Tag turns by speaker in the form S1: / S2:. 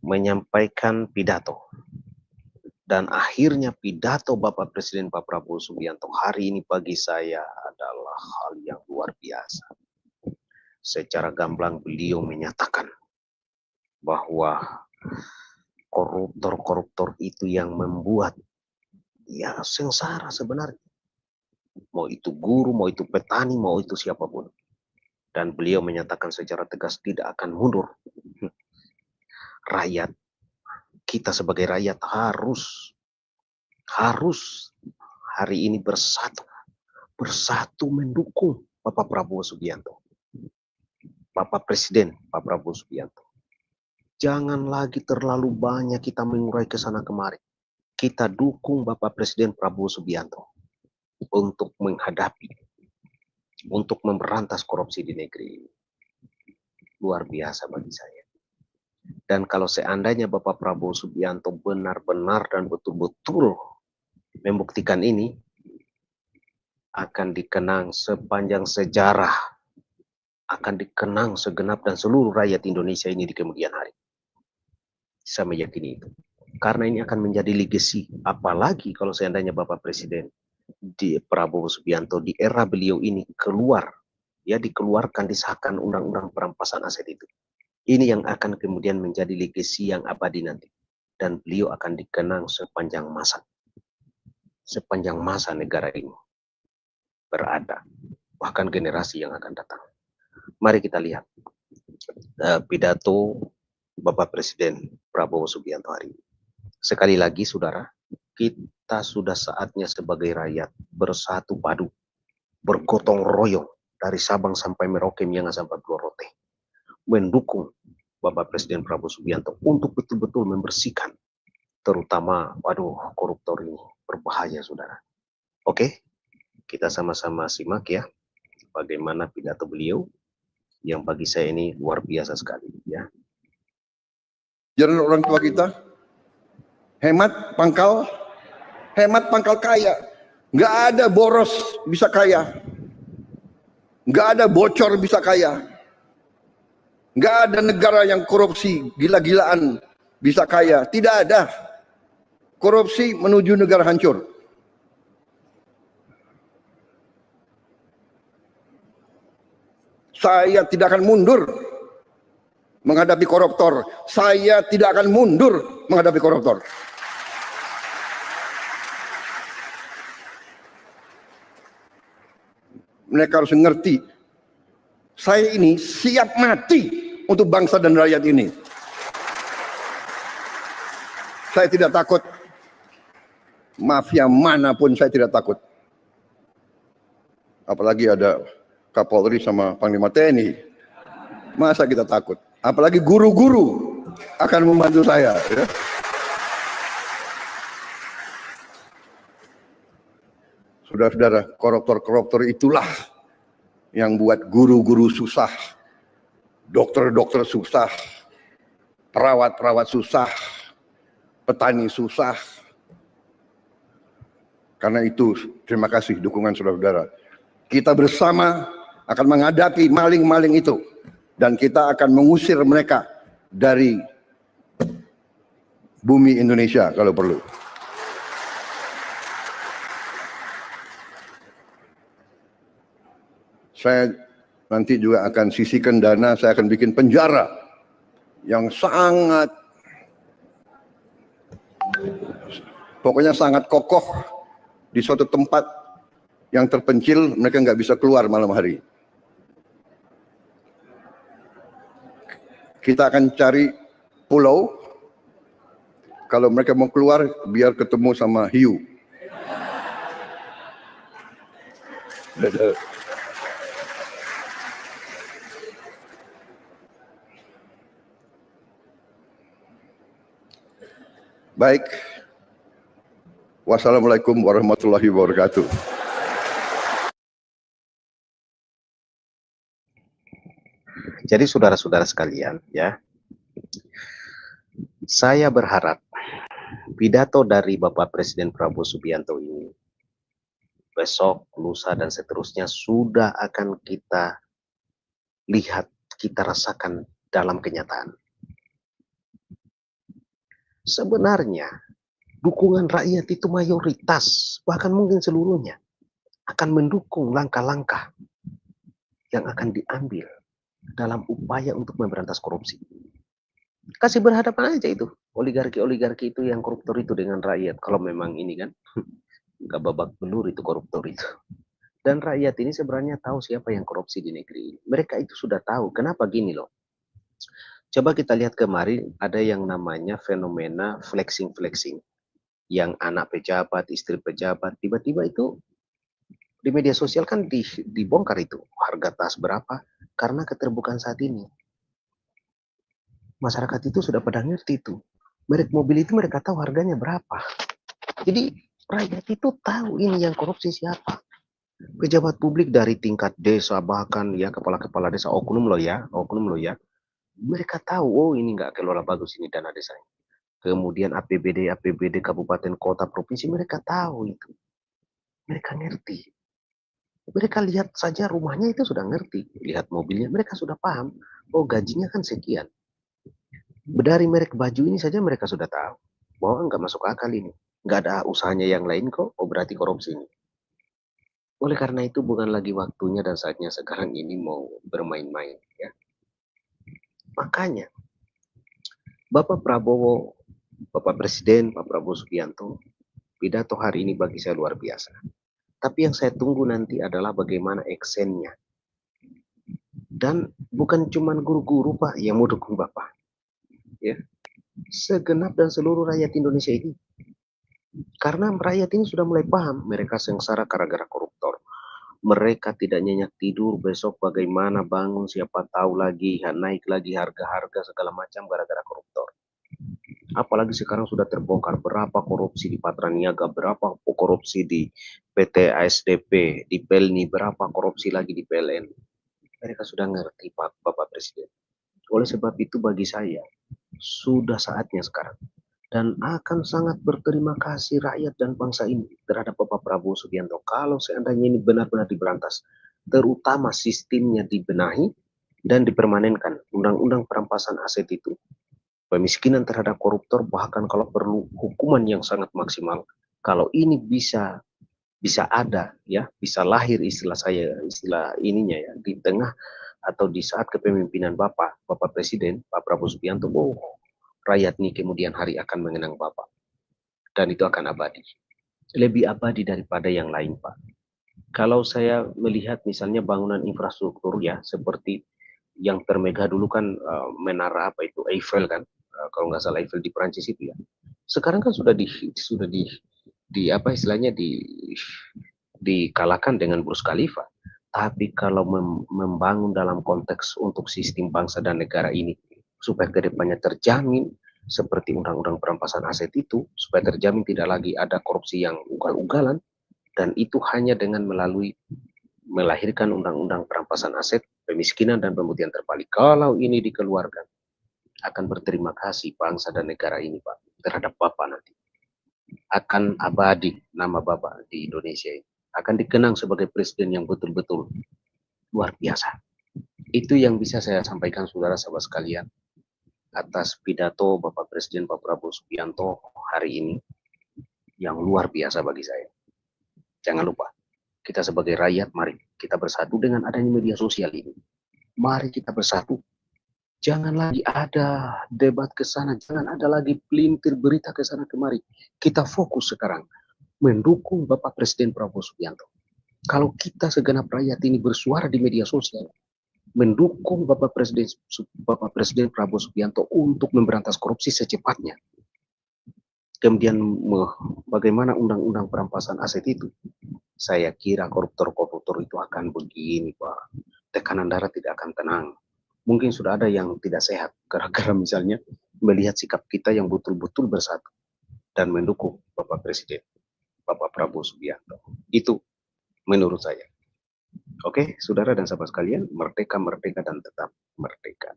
S1: menyampaikan pidato. Dan akhirnya pidato Bapak Presiden Pak Prabowo Subianto hari ini bagi saya adalah hal yang luar biasa. Secara gamblang beliau menyatakan bahwa koruptor-koruptor itu yang membuat ya sengsara sebenarnya. Mau itu guru, mau itu petani, mau itu siapapun. Dan beliau menyatakan secara tegas tidak akan mundur. Rakyat, kita sebagai rakyat harus hari ini bersatu mendukung Bapak Prabowo Subianto. Bapak Presiden Pak Prabowo Subianto. Jangan lagi terlalu banyak kita mengurai ke sana kemari. Kita dukung Bapak Presiden Prabowo Subianto untuk menghadapi, untuk memberantas korupsi di negeri ini. Luar biasa bagi saya. Dan kalau seandainya Bapak Prabowo Subianto benar-benar dan betul-betul membuktikan ini, akan dikenang sepanjang sejarah, akan dikenang segenap dan seluruh rakyat Indonesia ini di kemudian hari. Saya meyakini itu. Karena ini akan menjadi legacy. Apalagi kalau seandainya Bapak Presiden di Prabowo Subianto di era beliau ini dikeluarkan, disahkan undang-undang perampasan aset itu. Ini yang akan kemudian menjadi legacy yang abadi nanti. Dan beliau akan dikenang sepanjang masa. Sepanjang masa negara ini berada. Bahkan generasi yang akan datang. Mari kita lihat pidato Bapak Presiden Prabowo Subianto hari ini. Sekali lagi saudara, kita sudah saatnya sebagai rakyat bersatu padu, bergotong royong dari Sabang sampai Merauke, Miangas sampai Pulau Rote, mendukung Bapak Presiden Prabowo Subianto untuk betul-betul membersihkan, terutama, koruptor ini berbahaya saudara. Oke, kita sama-sama simak ya, bagaimana pidato beliau, yang bagi saya ini luar biasa sekali ya.
S2: Jangan orang tua kita, hemat pangkal kaya. Nggak ada boros bisa kaya. Nggak ada bocor bisa kaya. Nggak ada negara yang korupsi gila-gilaan bisa kaya. Tidak ada. Korupsi menuju negara hancur. Saya tidak akan mundur menghadapi koruptor. Saya tidak akan mundur menghadapi koruptor. Mereka harus mengerti, saya ini siap mati untuk bangsa dan rakyat ini. Saya tidak takut. Mafia manapun saya tidak takut. Apalagi ada Kapolri sama Panglima TNI. Masa kita takut? Apalagi guru-guru akan membantu saya. Ya. Saudara-saudara, koruptor-koruptor itulah yang buat guru-guru susah, dokter-dokter susah, perawat-perawat susah, petani susah. Karena itu, terima kasih dukungan saudara-saudara. Kita bersama akan menghadapi maling-maling itu. Dan kita akan mengusir mereka dari bumi Indonesia kalau perlu. Saya nanti juga akan sisihkan dana, saya akan bikin penjara yang pokoknya sangat kokoh di suatu tempat yang terpencil, mereka nggak bisa keluar malam hari. Kita akan cari pulau, kalau mereka mau keluar biar ketemu sama hiu. Baik, wassalamualaikum warahmatullahi wabarakatuh.
S1: Jadi saudara-saudara sekalian ya, saya berharap pidato dari Bapak Presiden Prabowo Subianto ini besok, lusa dan seterusnya sudah akan kita lihat, kita rasakan dalam kenyataan. Sebenarnya dukungan rakyat itu mayoritas, bahkan mungkin seluruhnya akan mendukung langkah-langkah yang akan diambil dalam upaya untuk memberantas korupsi. Kasih berhadapan aja itu, oligarki-oligarki itu yang koruptor itu dengan rakyat. Kalau memang ini kan, nggak babak belur itu koruptor itu. Dan rakyat ini sebenarnya tahu siapa yang korupsi di negeri ini. Mereka itu sudah tahu. Kenapa gini loh? Coba kita lihat kemarin ada yang namanya fenomena flexing-flexing. Yang anak pejabat, istri pejabat, tiba-tiba itu di media sosial kan dibongkar itu. Harga tas berapa? Karena keterbukaan saat ini. Masyarakat itu sudah pada ngerti itu. Merek mobil itu mereka tahu harganya berapa. Jadi rakyat itu tahu ini yang korupsi siapa. Pejabat publik dari tingkat desa bahkan ya kepala-kepala desa oknum loh ya, oknum loh ya. Mereka tahu oh ini nggak kelola bagus ini dana desanya. Kemudian APBD kabupaten kota provinsi mereka tahu itu. Mereka ngerti. Mereka lihat saja rumahnya itu sudah ngerti. Lihat mobilnya mereka sudah paham. Oh gajinya kan sekian. Dari merek baju ini saja mereka sudah tahu. Bahwa nggak masuk akal ini. Nggak ada usahanya yang lain kok. Oh berarti korupsi ini. Oleh karena itu bukan lagi waktunya dan saatnya sekarang ini mau bermain-main. Ya. Makanya Bapak Prabowo, Bapak Presiden, Pak Prabowo Subianto, pidato hari ini bagi saya luar biasa. Tapi yang saya tunggu nanti adalah bagaimana actionnya. Dan bukan cuma guru-guru Pak yang mau dukung Bapak. Ya. Segenap dan seluruh rakyat Indonesia ini. Karena rakyat ini sudah mulai paham mereka sengsara gara-gara koruptor. Mereka tidak nyenyak tidur besok bagaimana bangun siapa tahu lagi naik lagi harga-harga segala macam gara-gara koruptor. Apalagi sekarang sudah terbongkar berapa korupsi di Patraniaga, berapa korupsi di PT ASDP, di Pelni, berapa korupsi lagi di PLN. Mereka sudah ngerti Pak Bapak Presiden. Oleh sebab itu bagi saya sudah saatnya sekarang dan akan sangat berterima kasih rakyat dan bangsa ini terhadap Bapak Prabowo Subianto kalau seandainya ini benar-benar diberantas, terutama sistemnya dibenahi dan dipermanenkan undang-undang perampasan aset itu, pemiskinan terhadap koruptor, bahkan kalau perlu hukuman yang sangat maksimal. Kalau ini bisa ada ya, bisa lahir istilah ininya ya di tengah atau di saat kepemimpinan Bapak Presiden Pak Prabowo Subianto, oh, rakyat ini kemudian hari akan mengenang Bapak dan itu akan abadi, lebih abadi daripada yang lain Pak. Kalau saya melihat misalnya bangunan infrastruktur ya seperti yang termegah dulu kan menara apa itu Eiffel kan, kalau nggak salah Eiffel di Prancis itu ya. Sekarang kan sudah di apa istilahnya dikalahkan dengan Burj Khalifa. Tapi kalau membangun dalam konteks untuk sistem bangsa dan negara ini supaya kedepannya terjamin seperti undang-undang perampasan aset itu, supaya terjamin tidak lagi ada korupsi yang ugal-ugalan, dan itu hanya dengan melalui melahirkan undang-undang perampasan aset, pemiskinan dan pemutihan terbalik. Kalau ini dikeluarkan, akan berterima kasih bangsa dan negara ini Pak terhadap Bapak nanti. Akan abadi nama Bapak di Indonesia ini. Akan dikenang sebagai presiden yang betul-betul luar biasa. Itu yang bisa saya sampaikan saudara-saudara sekalian atas pidato Bapak Presiden Pak Prabowo Subianto hari ini yang luar biasa bagi saya. Jangan lupa, kita sebagai rakyat, mari kita bersatu dengan adanya media sosial ini. Mari kita bersatu. Jangan lagi ada debat ke sana, jangan ada lagi pelintir berita ke sana kemari. Kita fokus sekarang mendukung Bapak Presiden Prabowo Subianto. Kalau kita segenap rakyat ini bersuara di media sosial, mendukung Bapak Presiden Prabowo Subianto untuk memberantas korupsi secepatnya. Kemudian bagaimana undang-undang perampasan aset itu? Saya kira koruptor-koruptor itu akan begini Pak. Tekanan darah tidak akan tenang. Mungkin sudah ada yang tidak sehat gara-gara misalnya melihat sikap kita yang betul-betul bersatu dan mendukung Bapak Presiden, Bapak Prabowo Subianto. Itu menurut saya. Oke, saudara dan sahabat sekalian, merdeka, merdeka, dan tetap merdeka.